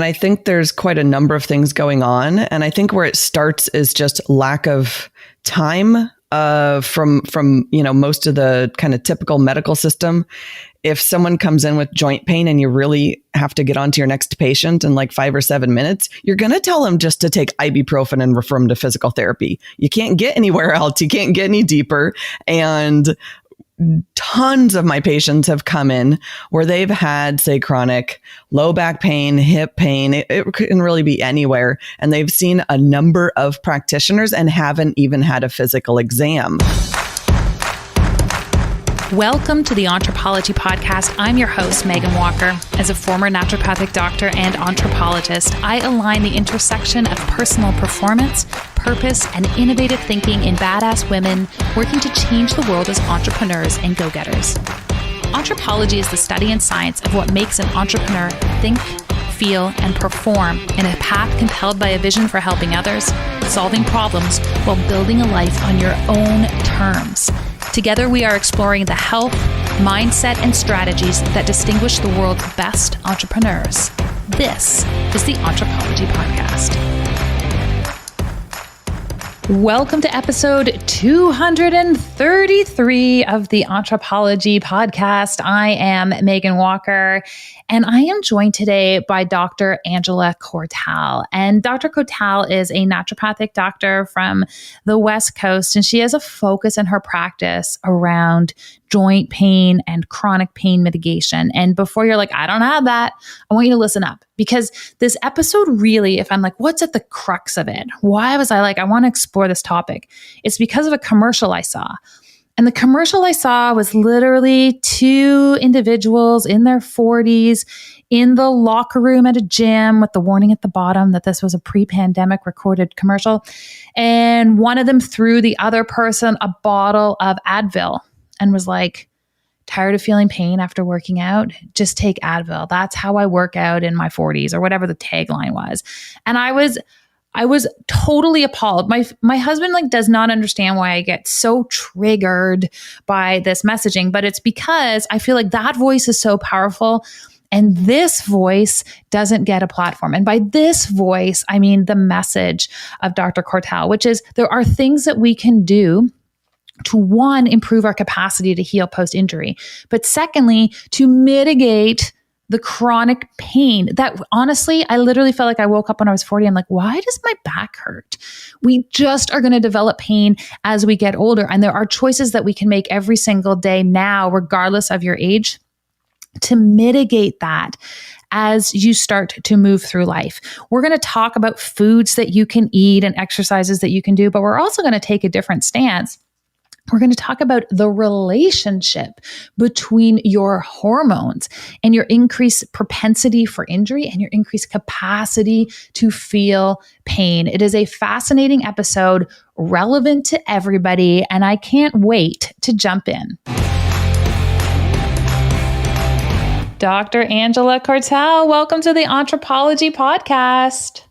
And I think there's quite a number of things going on. And I think where it starts is just lack of time from most of the kind of typical medical system. If someone comes in with joint pain and you really have to get on to your next patient in like 5 or 7 minutes, you're going to tell them just to take ibuprofen and refer them to physical therapy. You can't get anywhere else. You can't get any deeper. And tons of my patients have come in where they've had, say, chronic low back pain, hip pain. It can really be anywhere. And they've seen a number of practitioners and haven't even had a physical exam. Welcome to the Anthropology Podcast. I'm your host, Megan Walker. As a former naturopathic doctor and anthropologist, I align the intersection of personal performance, purpose, and innovative thinking in badass women working to change the world as entrepreneurs and go-getters. Anthropology is the study and science of what makes an entrepreneur think, feel, and perform in a path compelled by a vision for helping others, solving problems, while building a life on your own terms. Together, we are exploring the health, mindset, and strategies that distinguish the world's best entrepreneurs. This is the Anthropology Podcast. Welcome to episode 233 of the Anthropology Podcast. I am Megan Walker, and I am joined today by Dr. Angela Cortal. And Dr. Cortal is a naturopathic doctor from the West Coast, and she has a focus in her practice around joint pain and chronic pain mitigation. And before you're like, I don't have that, I want you to listen up, because this episode really, if I'm like, what's at the crux of it? Why was I like, I want to explore this topic? It's because of a commercial I saw. And the commercial I saw was literally two individuals in their 40s in the locker room at a gym with the warning at the bottom that this was a pre-pandemic recorded commercial. And one of them threw the other person a bottle of Advil and was like, tired of feeling pain after working out? Just take Advil. That's how I work out in my 40s, or whatever the tagline was. And I was totally appalled. My husband does not understand why I get so triggered by this messaging, but it's because I feel like that voice is so powerful. And this voice doesn't get a platform. And by this voice, I mean the message of Dr. Cortal, which is there are things that we can do to, one, improve our capacity to heal post-injury, but secondly, to mitigate the chronic pain that, honestly, I literally felt like I woke up when I was 40. I'm like, why does my back hurt? We just are going to develop pain as we get older. And there are choices that we can make every single day now, regardless of your age, to mitigate that as you start to move through life. We're going to talk about foods that you can eat and exercises that you can do, but we're also going to take a different stance. We're going to talk about the relationship between your hormones and your increased propensity for injury and your increased capacity to feel pain. It is a fascinating episode, relevant to everybody, and I can't wait to jump in. Dr. Angela Cortal, welcome to the Anthropology Podcast.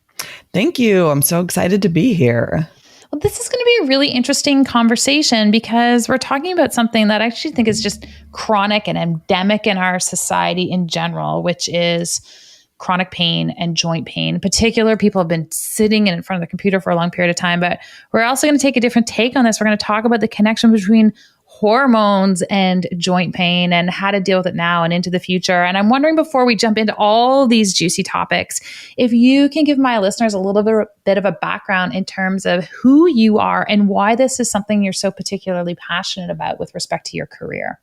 Thank you. I'm so excited to be here. Well, this is going to be a really interesting conversation because we're talking about something that I actually think is just chronic and endemic in our society in general, which is chronic pain and joint pain. In particular, people have been sitting in front of the computer for a long period of time, but we're also going to take a different take on this. We're going to talk about the connection between hormones and joint pain and how to deal with it now and into the future. And I'm wondering, before we jump into all these juicy topics, if you can give my listeners a little bit of a background in terms of who you are and why this is something you're so particularly passionate about with respect to your career.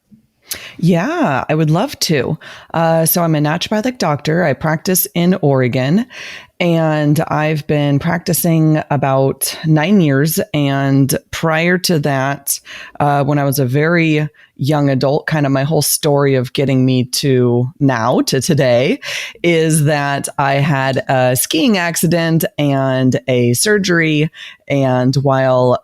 Yeah, I would love to. So I'm a naturopathic doctor. I practice in Oregon, and I've been practicing about 9 years. And prior to that, when I was a very young adult, kind of my whole story of getting me to now, to today, is that I had a skiing accident and a surgery. And while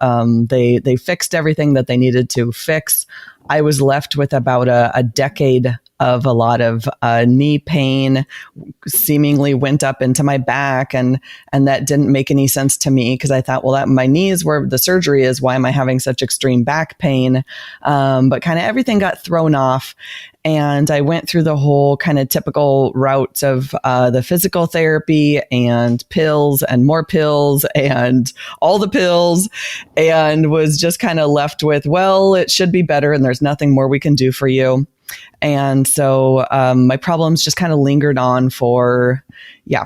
they fixed everything that they needed to fix, I was left with about a decade of a lot of knee pain, seemingly went up into my back, and that didn't make any sense to me because I thought, well, that my knee is where the surgery is. Why am I having such extreme back pain? But kind of everything got thrown off. And I went through the whole kind of typical route of the physical therapy and pills and more pills and all the pills, and was just kind of left with, well, it should be better and there's nothing more we can do for you. And so my problems just kind of lingered on for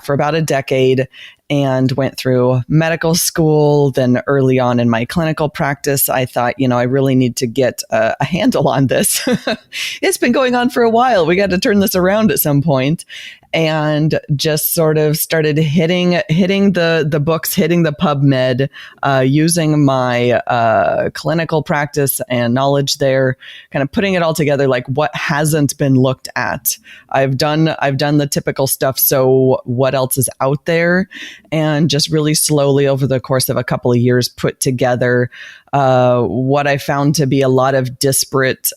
about a decade, and went through medical school. Then early on in my clinical practice, I thought, I really need to get a handle on this. It's been going on for a while. We got to turn this around at some point. And just sort of started hitting the books, hitting the PubMed, using my clinical practice and knowledge there, kind of putting it all together, like what hasn't been looked at. I've done the typical stuff. So what else is out there? And just really slowly over the course of a couple of years put together what I found to be a lot of disparate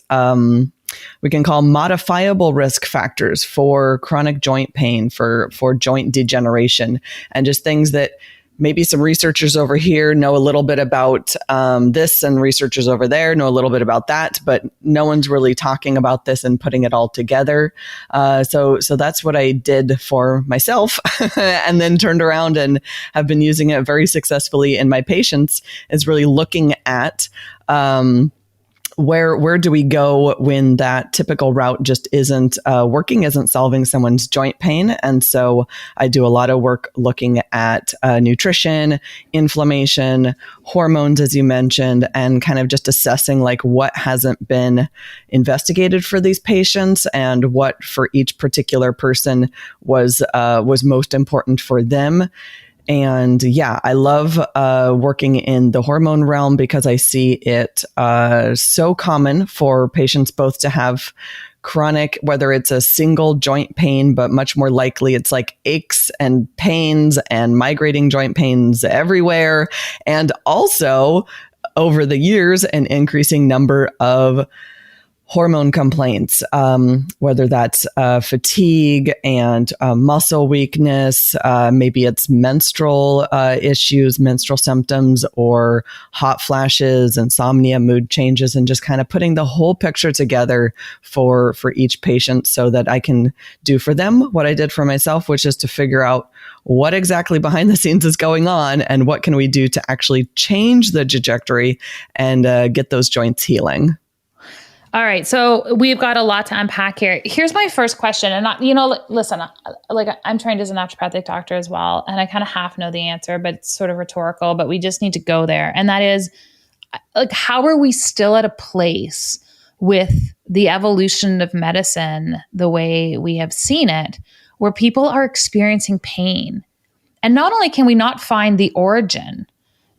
we can call modifiable risk factors for chronic joint pain, for joint degeneration, and just things that maybe some researchers over here know a little bit about this, and researchers over there know a little bit about that, but no one's really talking about this and putting it all together. So that's what I did for myself, and then turned around and have been using it very successfully in my patients, is really looking at where do we go when that typical route just isn't working, isn't solving someone's joint pain? And so I do a lot of work looking at nutrition, inflammation, hormones, as you mentioned, and kind of just assessing like what hasn't been investigated for these patients and what for each particular person was most important for them. And I love working in the hormone realm because I see it so common for patients both to have chronic, whether it's a single joint pain, but much more likely it's like aches and pains and migrating joint pains everywhere. And also over the years, an increasing number of hormone complaints, whether that's fatigue and muscle weakness, maybe it's menstrual issues, menstrual symptoms, or hot flashes, insomnia, mood changes, and just kind of putting the whole picture together for each patient so that I can do for them what I did for myself, which is to figure out what exactly behind the scenes is going on and what can we do to actually change the trajectory and get those joints healing. All right. So we've got a lot to unpack here. Here's my first question. And, listen, like I'm trained as a naturopathic doctor as well. And I kind of half know the answer, but it's sort of rhetorical, but we just need to go there. And that is, like, how are we still at a place with the evolution of medicine, the way we have seen it, where people are experiencing pain? And not only can we not find the origin,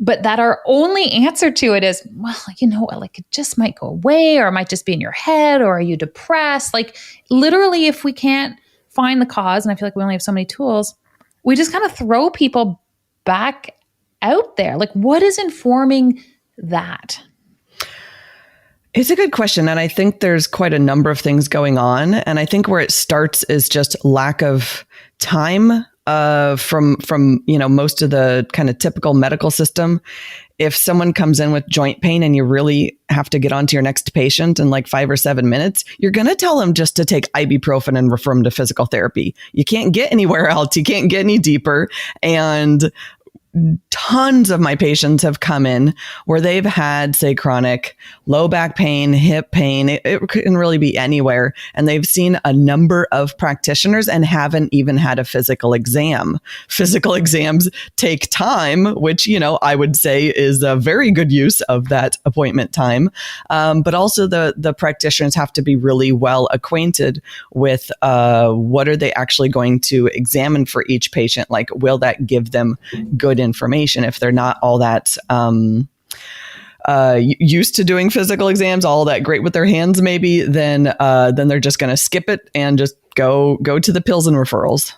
but that our only answer to it is, well, like it just might go away, or it might just be in your head, or are you depressed? Like literally, if we can't find the cause, and I feel like we only have so many tools, we just kind of throw people back out there. Like what is informing that? It's a good question. And I think there's quite a number of things going on. And I think where it starts is just lack of time from most of the kind of typical medical system. If someone comes in with joint pain and you really have to get on to your next patient in like 5 or 7 minutes, you're going to tell them just to take ibuprofen and refer them to physical therapy. You can't get anywhere else. You can't get any deeper. And tons of my patients have come in where they've had, say, chronic low back pain, hip pain. It can really be anywhere. And they've seen a number of practitioners and haven't even had a physical exam. Physical exams take time, which, I would say is a very good use of that appointment time. But also the practitioners have to be really well acquainted with what are they actually going to examine for each patient? Like, will that give them good information? If they're not all that used to doing physical exams, all that great with their hands, maybe, then they're just going to skip it and just go to the pills and referrals.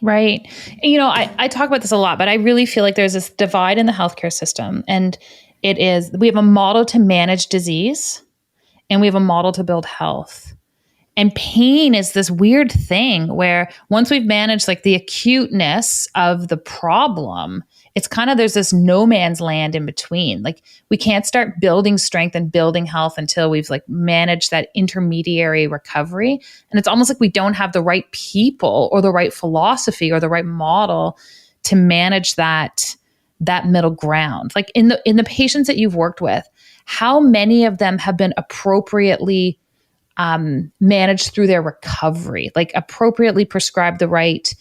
Right. I talk about this a lot, but I really feel like there's this divide in the healthcare system, and we have a model to manage disease and we have a model to build health. And pain is this weird thing where once we've managed like the acuteness of the problem, it's kind of there's this no man's land in between. Like we can't start building strength and building health until we've like managed that intermediary recovery. And it's almost like we don't have the right people or the right philosophy or the right model to manage that middle ground. Like in the patients that you've worked with, how many of them have been appropriately managed through their recovery, like appropriately prescribed the right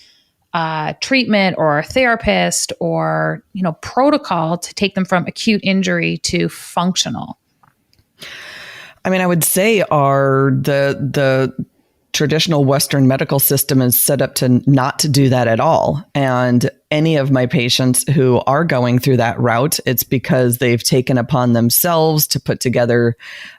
treatment or therapist or, protocol to take them from acute injury to functional? I mean, I would say the traditional Western medical system is set up to not to do that at all. And any of my patients who are going through that route, it's because they've taken upon themselves to put together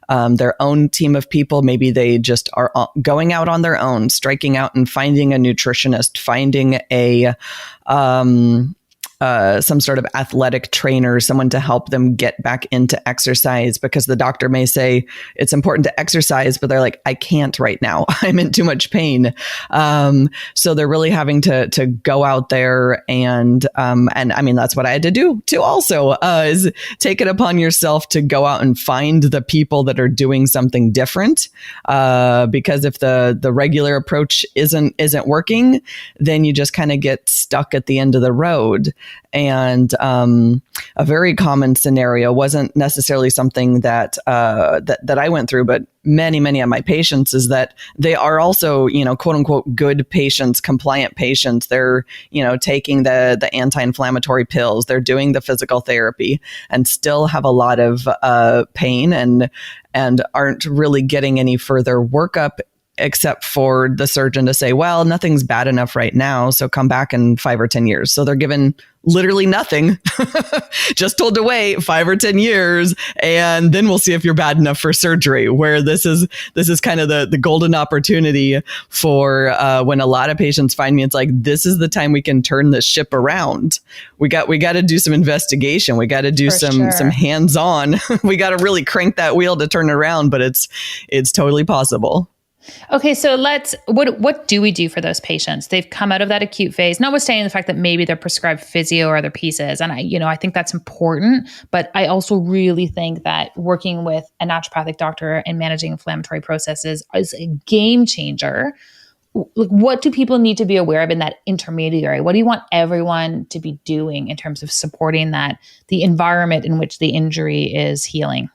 their own team of people. Maybe they just are going out on their own, striking out and finding a nutritionist, finding some sort of athletic trainer, someone to help them get back into exercise, because the doctor may say it's important to exercise, but they're like, I can't right now. I'm in too much pain. So they're really having to go out there and I mean, that's what I had to do too also, is take it upon yourself to go out and find the people that are doing something different. Because if the regular approach isn't working, then you just kind of get stuck at the end of the road. And a very common scenario wasn't necessarily something that I went through, but many of my patients, is that they are also, quote unquote, good patients, compliant patients. They're, taking the anti-inflammatory pills, they're doing the physical therapy, and still have a lot of pain and aren't really getting any further workup, except for the surgeon to say, well, nothing's bad enough right now, so come back in 5 or 10 years. So they're given literally nothing, just told to wait 5 or 10 years, and then we'll see if you're bad enough for surgery. Where this is kind of the golden opportunity for when a lot of patients find me, it's like, this is the time we can turn this ship around. We got to do some investigation. We got to do some hands-on. We got to really crank that wheel to turn it around, but it's totally possible. Okay, so what do we do for those patients? They've come out of that acute phase, notwithstanding the fact that maybe they're prescribed physio or other pieces. And I think that's important, but I also really think that working with a naturopathic doctor and managing inflammatory processes is a game changer. What do people need to be aware of in that intermediary? What do you want everyone to be doing in terms of supporting the environment in which the injury is healing?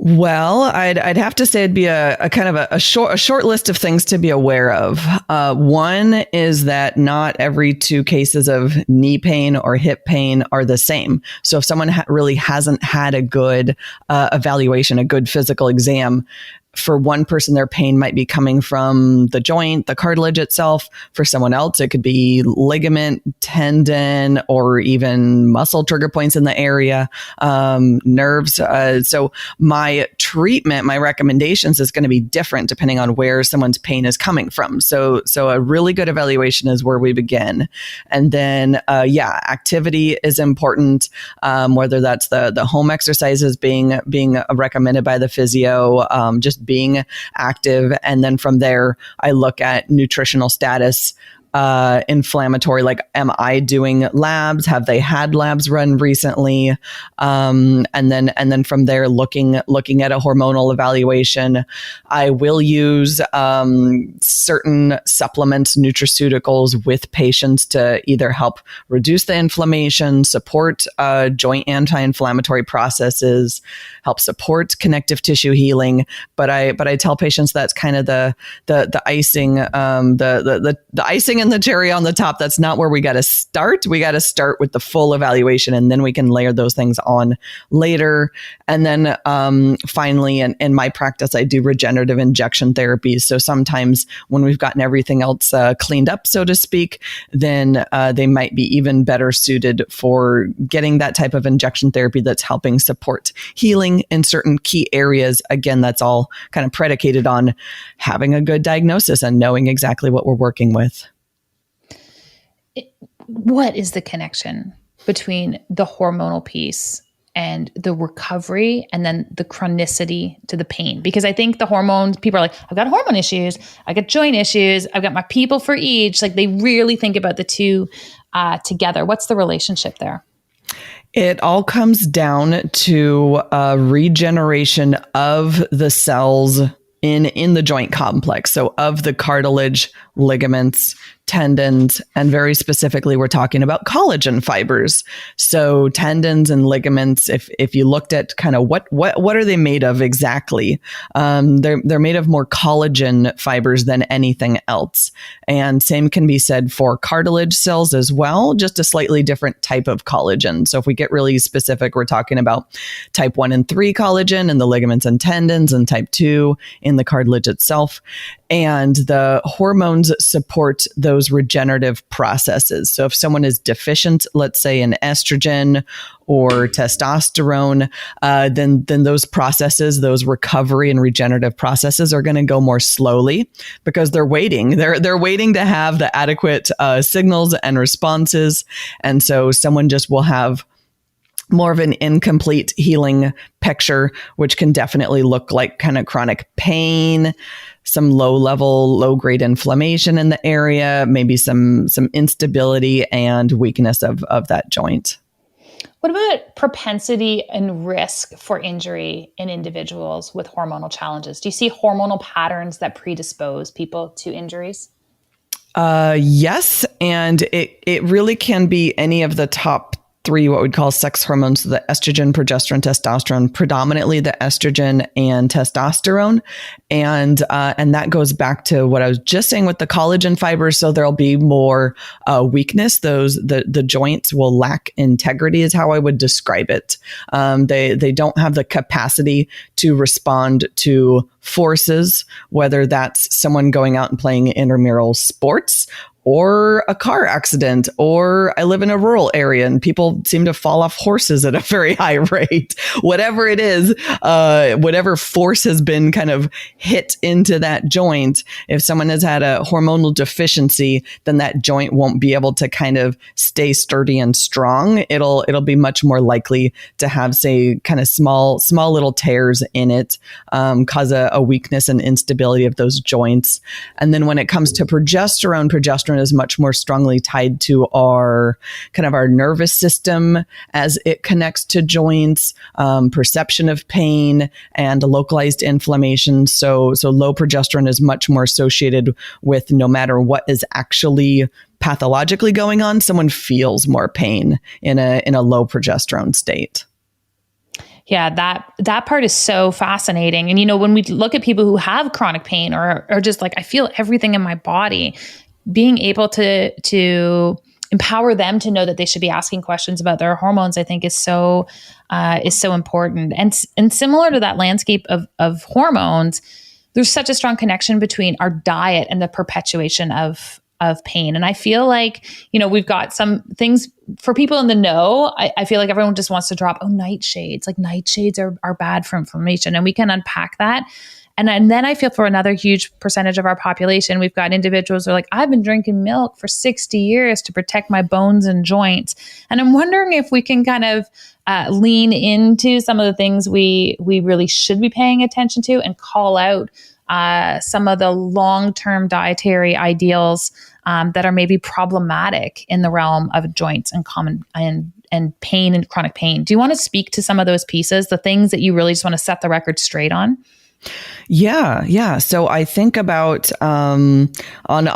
Well, I'd have to say it'd be a kind of a short list of things to be aware of. One is that not every 2 cases of knee pain or hip pain are the same. So if someone really hasn't had a good evaluation, a good physical exam, for one person, their pain might be coming from the joint, the cartilage itself. For someone else, it could be ligament, tendon, or even muscle trigger points in the area, nerves. So my treatment, my recommendations is going to be different depending on where someone's pain is coming from. So a really good evaluation is where we begin. And then, activity is important, whether that's the home exercises being recommended by the physio, just being active. And then from there, I look at nutritional status, inflammatory, like, am I doing labs? Have they had labs run recently? And then from there, looking at a hormonal evaluation. I will use certain supplements, nutraceuticals with patients to either help reduce the inflammation, support joint anti-inflammatory processes, help support connective tissue healing. But I tell patients that's kind of the icing, the icing and the cherry on the top. That's not where we got to start. We got to start with the full evaluation, and then we can layer those things on later. And then finally, in my practice, I do regenerative injection therapies. So sometimes when we've gotten everything else cleaned up, so to speak, then they might be even better suited for getting that type of injection therapy that's helping support healing in certain key areas. Again, that's all kind of predicated on having a good diagnosis and knowing exactly what we're working with. What is the connection between the hormonal piece and the recovery and then the chronicity to the pain? Because I think the hormones, people are like, I've got hormone issues, I got joint issues, I've got my people for each. Like they really think about the two together. What's the relationship there? It all comes down to regeneration of the cells in the joint complex. So of the cartilage, ligaments, tendons, and very specifically, we're talking about collagen fibers. So tendons and ligaments, if you looked at kind of what are they made of exactly, they're made of more collagen fibers than anything else. And same can be said for cartilage cells as well, just a slightly different type of collagen. So if we get really specific, we're talking about type 1 and 3 collagen in the ligaments and tendons, and type 2 in the cartilage itself. And the hormones support those regenerative processes. So if someone is deficient, let's say in estrogen or testosterone, then those processes, those recovery and regenerative processes are going to go more slowly because they're waiting. They're waiting to have the adequate signals and responses. And so someone just will have more of an incomplete healing picture, which can definitely look like kind of chronic pain, some low grade inflammation in the area, maybe some instability and weakness of that joint. What about propensity and risk for injury in individuals with hormonal challenges? Do you see hormonal patterns that predispose people to injuries? Yes, and it really can be any of the top 3, what we'd call sex hormones, the estrogen, progesterone, testosterone, predominantly the estrogen and testosterone. And that goes back to what I was just saying with the collagen fibers. So there'll be more weakness. The joints will lack integrity is how I would describe it. They don't have the capacity to respond to forces, whether that's someone going out and playing intramural sports, or a car accident, or I live in a rural area and people seem to fall off horses at a very high rate. Whatever it is, whatever force has been kind of hit into that joint, if someone has had a hormonal deficiency, then that joint won't be able to kind of stay sturdy and strong. It'll be much more likely to have, say, kind of small little tears in it, cause a weakness and instability of those joints. And then when it comes to progesterone is much more strongly tied to our nervous system as it connects to joints, perception of pain, and localized inflammation. So low progesterone is much more associated with, no matter what is actually pathologically going on, someone feels more pain in a low progesterone state. Yeah, that part is so fascinating. And, when we look at people who have chronic pain or just like, I feel everything in my body, being able to empower them to know that they should be asking questions about their hormones, I think is so important. And similar to that landscape of hormones, there's such a strong connection between our diet and the perpetuation of pain. And I feel like, we've got some things for people in the know. I feel like everyone just wants to drop, nightshades. Like nightshades are bad for inflammation. And we can unpack that. And then I feel for another huge percentage of our population, we've got individuals who are like, I've been drinking milk for 60 years to protect my bones and joints. And I'm wondering if we can kind of lean into some of the things we really should be paying attention to and call out some of the long-term dietary ideals that are maybe problematic in the realm of joints and and pain and chronic pain. Do you want to speak to some of those pieces, the things that you really just want to set the record straight on? Yeah. So I think about on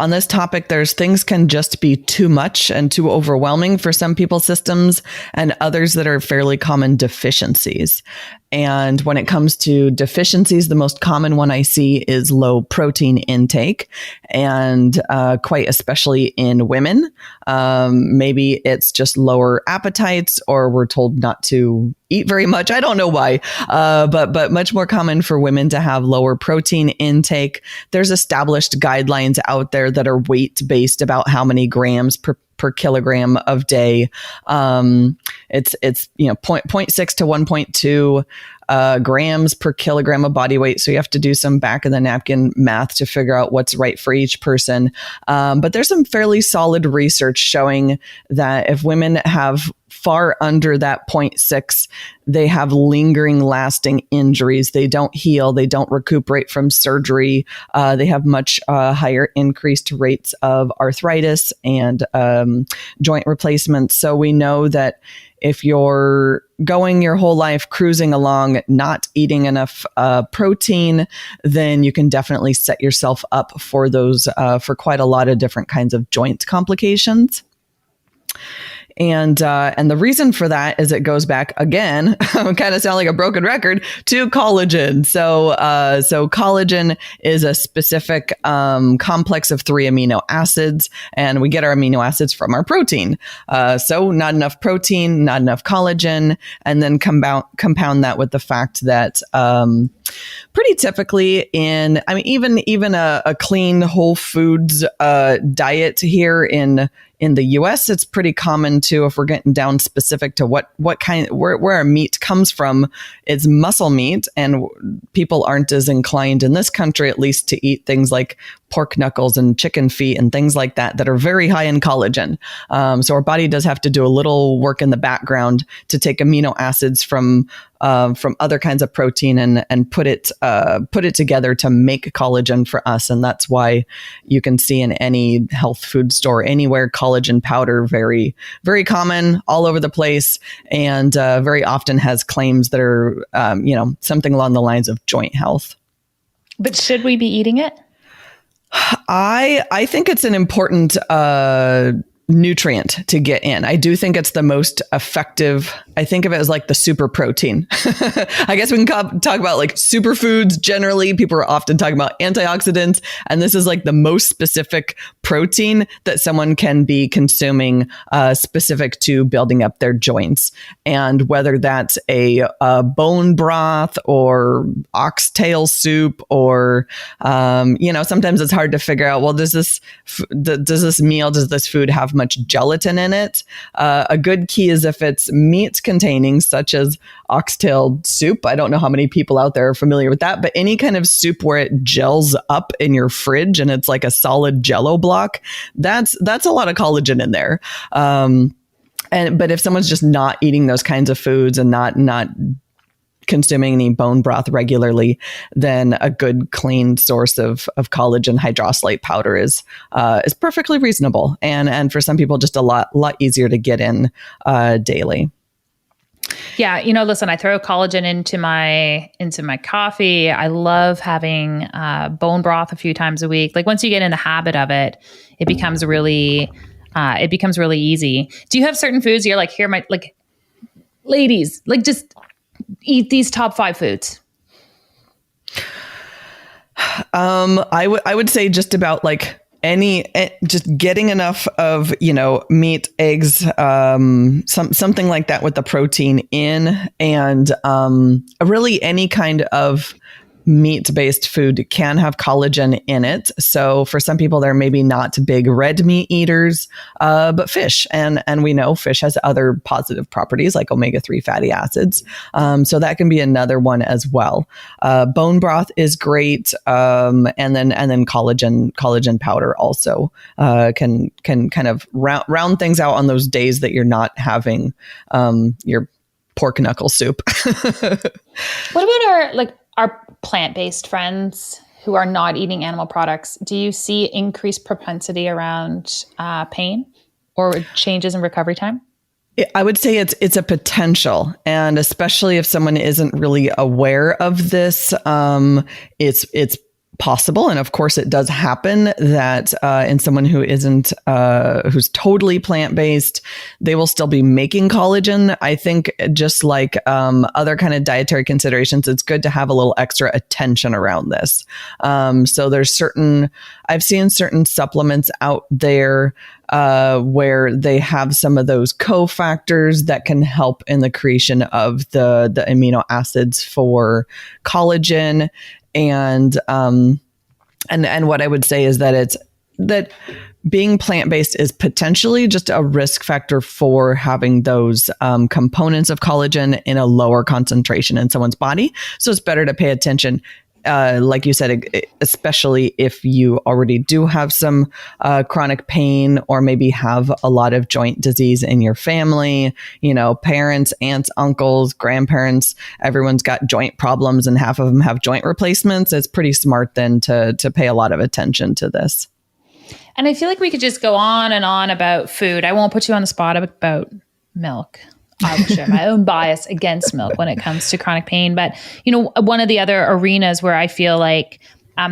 this topic, things can just be too much and too overwhelming for some people's systems, and others that are fairly common deficiencies. And when it comes to deficiencies, the most common one I see is low protein intake, and quite especially in women. Maybe it's just lower appetites, or we're told not to eat very much. I don't know why, but much more common for women to have lower protein intake. There's established guidelines out there that are weight-based about how many grams per kilogram of day. It's 0.6 to 1.2 grams per kilogram of body weight. So you have to do some back of the napkin math to figure out what's right for each person. But there's some fairly solid research showing that if women have far under that 0.6, they have lingering, lasting injuries. They don't heal. They don't recuperate from surgery. They have much higher increased rates of arthritis and joint replacements. So we know that if you're going your whole life cruising along, not eating enough protein, then you can definitely set yourself up for those, for quite a lot of different kinds of joint complications. And the reason for that is it goes back again, kind of sound like a broken record, to collagen. So collagen is a specific complex of 3 amino acids, and we get our amino acids from our protein. So not enough protein, not enough collagen, and then compound that with the fact that pretty typically even a clean whole foods diet here in the US, it's pretty common too, if we're getting down specific to what kind, where our meat comes from, it's muscle meat. And people aren't as inclined in this country, at least, to eat things like pork knuckles and chicken feet and things like that are very high in collagen. So our body does have to do a little work in the background to take amino acids from other kinds of protein and put it together to make collagen for us. And that's why you can see in any health food store anywhere collagen powder, very, very common all over the place, and very often has claims that are, something along the lines of joint health. But should we be eating it? I think it's an important nutrient to get in. I do think it's the most effective. I think of it as like the super protein. I guess we can talk about like superfoods generally. People are often talking about antioxidants, and this is like the most specific protein that someone can be consuming, specific to building up their joints. And whether that's a bone broth or oxtail soup, or sometimes it's hard to figure out, well, does this food have much gelatin in it? A good key is if it's meat containing, such as oxtail soup. I don't know how many people out there are familiar with that, but any kind of soup where it gels up in your fridge and it's like a solid jello block, that's a lot of collagen in there. But if someone's just not eating those kinds of foods and not consuming any bone broth regularly, then a good clean source of collagen hydroxylate powder is perfectly reasonable, and for some people just a lot easier to get in daily. Yeah, listen, I throw collagen into my coffee. I love having bone broth a few times a week. Like once you get in the habit of it, it becomes really easy. Do you have certain foods you're like, here, ladies, like just eat these top 5 foods? I would say just about like just getting enough of, meat, eggs, something like that with the protein in, and really any kind of meat-based food can have collagen in it. So for some people, they're maybe not big red meat eaters, but fish. And we know fish has other positive properties like omega-3 fatty acids. So that can be another one as well. Bone broth is great. And then collagen powder also can kind of round things out on those days that you're not having your pork knuckle soup. What about our plant-based friends who are not eating animal products? Do you see increased propensity around pain or changes in recovery time? I would say it's a potential, and especially if someone isn't really aware of this, it's possible, and of course it does happen, that in someone who isn't who's totally plant-based, they will still be making collagen. I think just like other kind of dietary considerations, it's good to have a little extra attention around this. So I've seen certain supplements out there where they have some of those cofactors that can help in the creation of the amino acids for collagen. And what I would say is that being plant-based is potentially just a risk factor for having those components of collagen in a lower concentration in someone's body. So it's better to pay attention like you said, especially if you already do have some chronic pain or maybe have a lot of joint disease in your family, parents, aunts, uncles, grandparents, everyone's got joint problems and half of them have joint replacements. It's pretty smart then to pay a lot of attention to this. And I feel like we could just go on and on about food. I won't put you on the spot about milk. I will share my own bias against milk when it comes to chronic pain. But, one of the other arenas where I feel like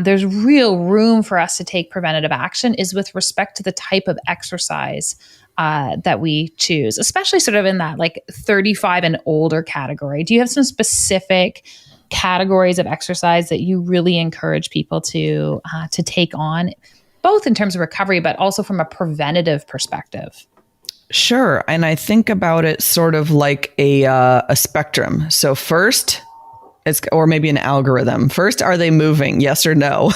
there's real room for us to take preventative action is with respect to the type of exercise that we choose, especially sort of in that like 35 and older category. Do you have some specific categories of exercise that you really encourage people to take on, both in terms of recovery, but also from a preventative perspective? Sure. And I think about it sort of like a spectrum. So first, or maybe an algorithm. First, are they moving? Yes or no?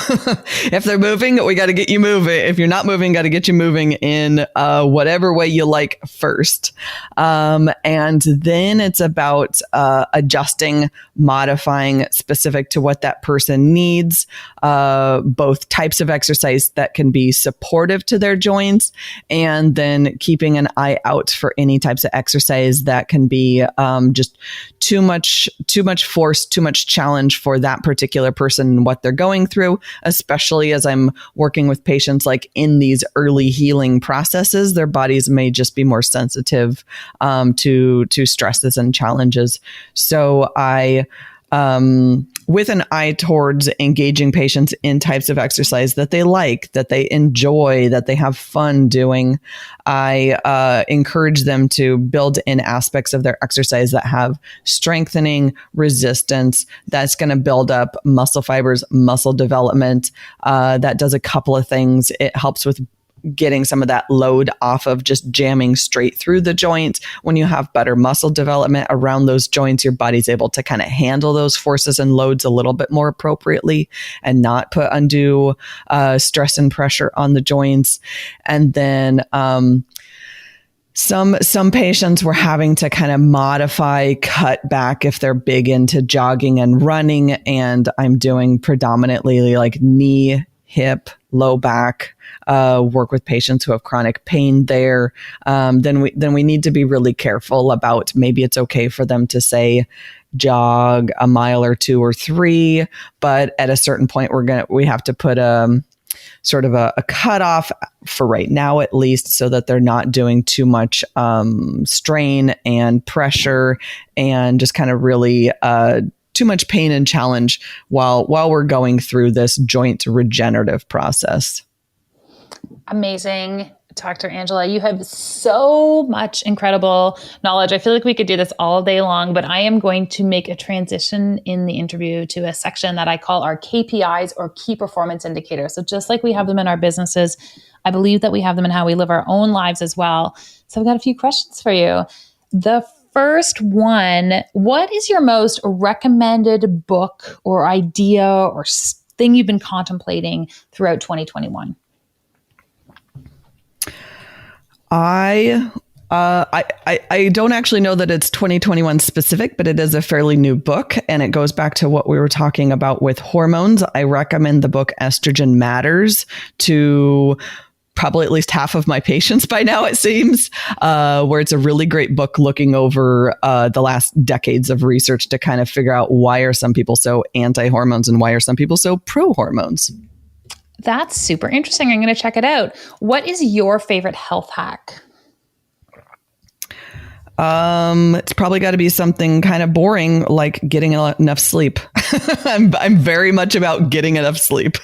If they're moving, we got to get you moving. If you're not moving, got to get you moving in whatever way you like first. And then it's about adjusting, modifying specific to what that person needs, both types of exercise that can be supportive to their joints, and then keeping an eye out for any types of exercise that can be just too much force, too much challenge for that particular person and what they're going through, especially as I'm working with patients like in these early healing processes. Their bodies may just be more sensitive to stresses and challenges. So I with an eye towards engaging patients in types of exercise that they like, that they enjoy, that they have fun doing, I encourage them to build in aspects of their exercise that have strengthening, resistance, that's going to build up muscle fibers, muscle development. That does a couple of things. It helps with getting some of that load off of just jamming straight through the joint. When you have better muscle development around those joints, your body's able to kind of handle those forces and loads a little bit more appropriately and not put undue stress and pressure on the joints. And then some patients were having to kind of modify, cut back if they're big into jogging and running. And I'm doing predominantly like knee, hip, low back, work with patients who have chronic pain there. Then we need to be really careful about, maybe it's okay for them to say jog a mile or 2 or 3, but at a certain point we have to put sort of a cutoff for right now, at least, so that they're not doing too much strain and pressure and just kind of really too much pain and challenge while we're going through this joint regenerative process. Amazing. Dr. Angela, you have so much incredible knowledge. I feel like we could do this all day long, but I am going to make a transition in the interview to a section that I call our KPIs, or key performance indicators. So just like we have them in our businesses, I believe that we have them in how we live our own lives as well. So I've got a few questions for you. The first one, what is your most recommended book or idea or thing you've been contemplating throughout 2021? I don't actually know that it's 2021 specific, but it is a fairly new book, and it goes back to what we were talking about with hormones. I recommend the book Estrogen Matters to probably at least half of my patients by now, it seems, where it's a really great book looking over the last decades of research to kind of figure out, why are some people so anti-hormones and why are some people so pro-hormones? That's super interesting. I'm going to check it out. What is your favorite health hack? It's probably got to be something kind of boring, like getting enough sleep. I'm very much about getting enough sleep.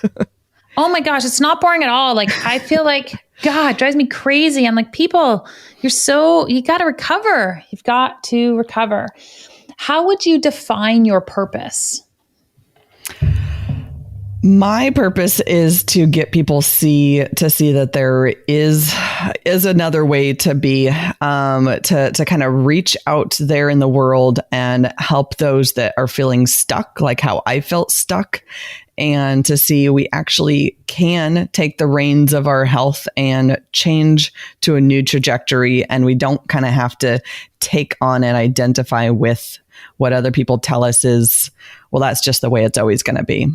Oh my gosh, it's not boring at all. Like, I feel like, God, it drives me crazy. I'm like, people, you got to recover. You've got to recover. How would you define your purpose? My purpose is to get people to see that there is another way to be, to kind of reach out there in the world and help those that are feeling stuck, like how I felt stuck, and to see we actually can take the reins of our health and change to a new trajectory, and we don't kind of have to take on and identify with what other people tell us is, well, that's just the way it's always going to be.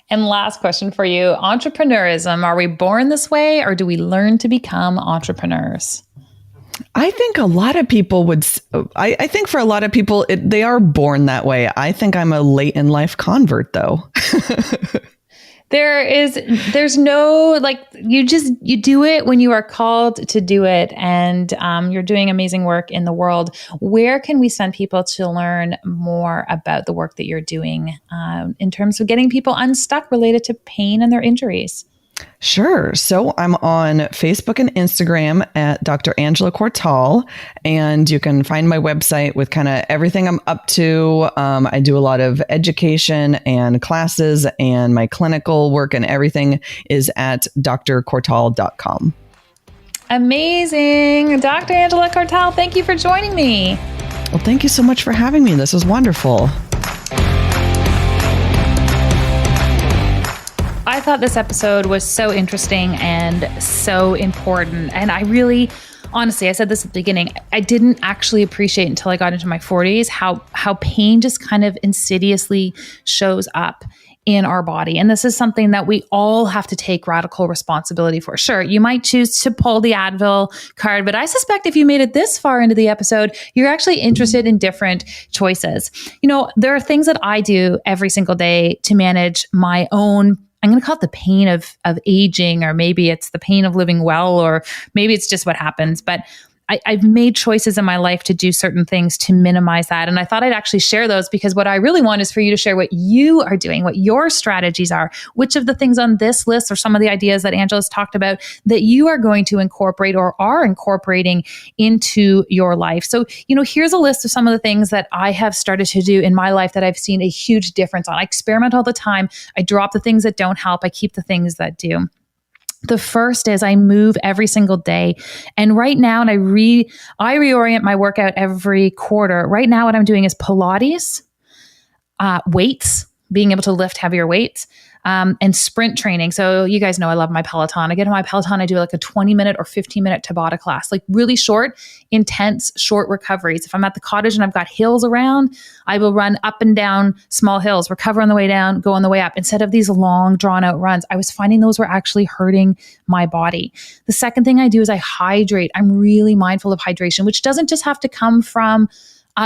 And last question for you, entrepreneurism, are we born this way or do we learn to become entrepreneurs? I think a lot of people I think for a lot of people, they are born that way. I think I'm a late in life convert though. There's no, like, you do it when you are called to do it. And you're doing amazing work in the world. Where can we send people to learn more about the work that you're doing in terms of getting people unstuck related to pain and their injuries? Sure. So I'm on Facebook and Instagram at Dr. Angela Cortal, and you can find my website with kind of everything I'm up to. I do a lot of education and classes, and my clinical work and everything is at drcortal.com. Amazing. Dr. Angela Cortal, thank you for joining me. Well, thank you so much for having me. This was wonderful. I thought this episode was so interesting and so important. And I really, honestly, I said this at the beginning, I didn't actually appreciate until I got into my 40s how pain just kind of insidiously shows up in our body. And this is something that we all have to take radical responsibility for. Sure, you might choose to pull the Advil card, but I suspect if you made it this far into the episode, you're actually interested in different choices. You know, there are things that I do every single day to manage my own, I'm going to call it the pain of aging, or maybe it's the pain of living well, or maybe it's just what happens. But I've made choices in my life to do certain things to minimize that. And I thought I'd actually share those, because what I really want is for you to share what you are doing, what your strategies are, which of the things on this list or some of the ideas that Angela's talked about that you are going to incorporate or are incorporating into your life. So, you know, here's a list of some of the things that I have started to do in my life that I've seen a huge difference on. I experiment all the time. I drop the things that don't help. I keep the things that do. The first is I move every single day. And right now, and I reorient my workout every quarter. Right now, what I'm doing is Pilates, weights, being able to lift heavier weights, and sprint training. So you guys know I love my Peloton. I get on my Peloton, I do like a 20-minute or 15-minute Tabata class, like really short, intense, short recoveries. If I'm at the cottage and I've got hills around, I will run up and down small hills, recover on the way down, go on the way up, instead of these long, drawn-out runs. I was finding those were actually hurting my body. The second thing I do is I hydrate. I'm really mindful of hydration, which doesn't just have to come from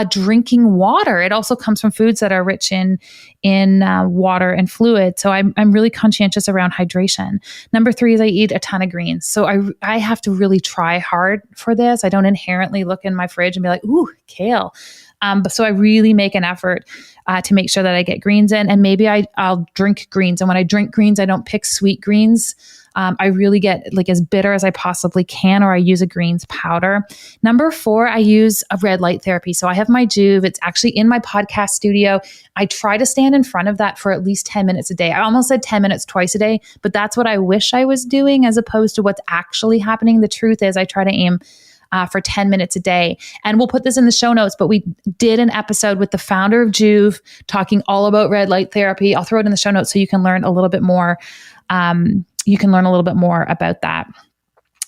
drinking water. It also comes from foods that are rich in water and fluid. So I'm really conscientious around hydration. Number 3 is I eat a ton of greens. So I have to really try hard for this. I don't inherently look in my fridge and be like, ooh, kale. But so I really make an effort to make sure that I get greens in, and maybe I'll drink greens. And when I drink greens, I don't pick sweet greens. I really get like as bitter as I possibly can, or I use a greens powder. Number 4, I use a red light therapy. So I have my Juve. It's actually in my podcast studio. I try to stand in front of that for at least 10 minutes a day. I almost said 10 minutes twice a day, but that's what I wish I was doing as opposed to what's actually happening. The truth is I try to aim for 10 minutes a day. And we'll put this in the show notes, but we did an episode with the founder of Juve talking all about red light therapy. I'll throw it in the show notes so you can learn a little bit more. About that.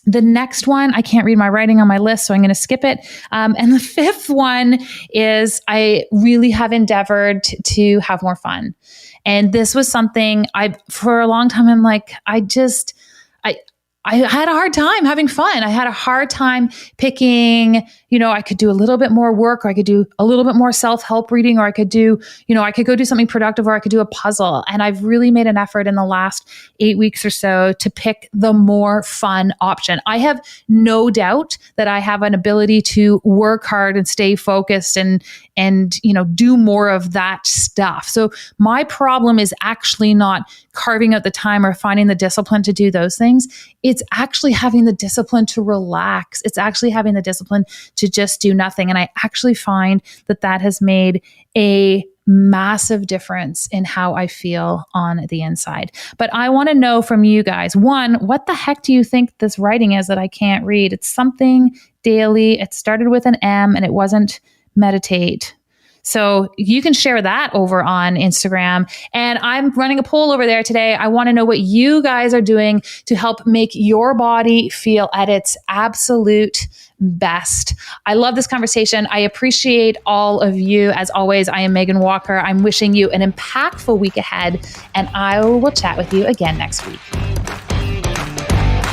The next one, I can't read my writing on my list, so I'm going to skip it. And the 5th one is I really have endeavored to have more fun. And this was something for a long time, I'm like, I had a hard time having fun. I had a hard time picking, I could do a little bit more work, or I could do a little bit more self-help reading, or I could do, I could go do something productive, or I could do a puzzle. And I've really made an effort in the last 8 weeks or so to pick the more fun option. I have no doubt that I have an ability to work hard and stay focused and do more of that stuff. So my problem is actually not carving out the time or finding the discipline to do those things. It's actually having the discipline to relax. It's actually having the discipline to just do nothing. And I actually find that has made a massive difference in how I feel on the inside. But I want to know from you guys, one, what the heck do you think this writing is that I can't read? It's something daily. It started with an M and it wasn't meditate. So you can share that over on Instagram. And I'm running a poll over there today. I want to know what you guys are doing to help make your body feel at its absolute best. I love this conversation. I appreciate all of you. As always, I am Megan Walker. I'm wishing you an impactful week ahead, and I will chat with you again next week.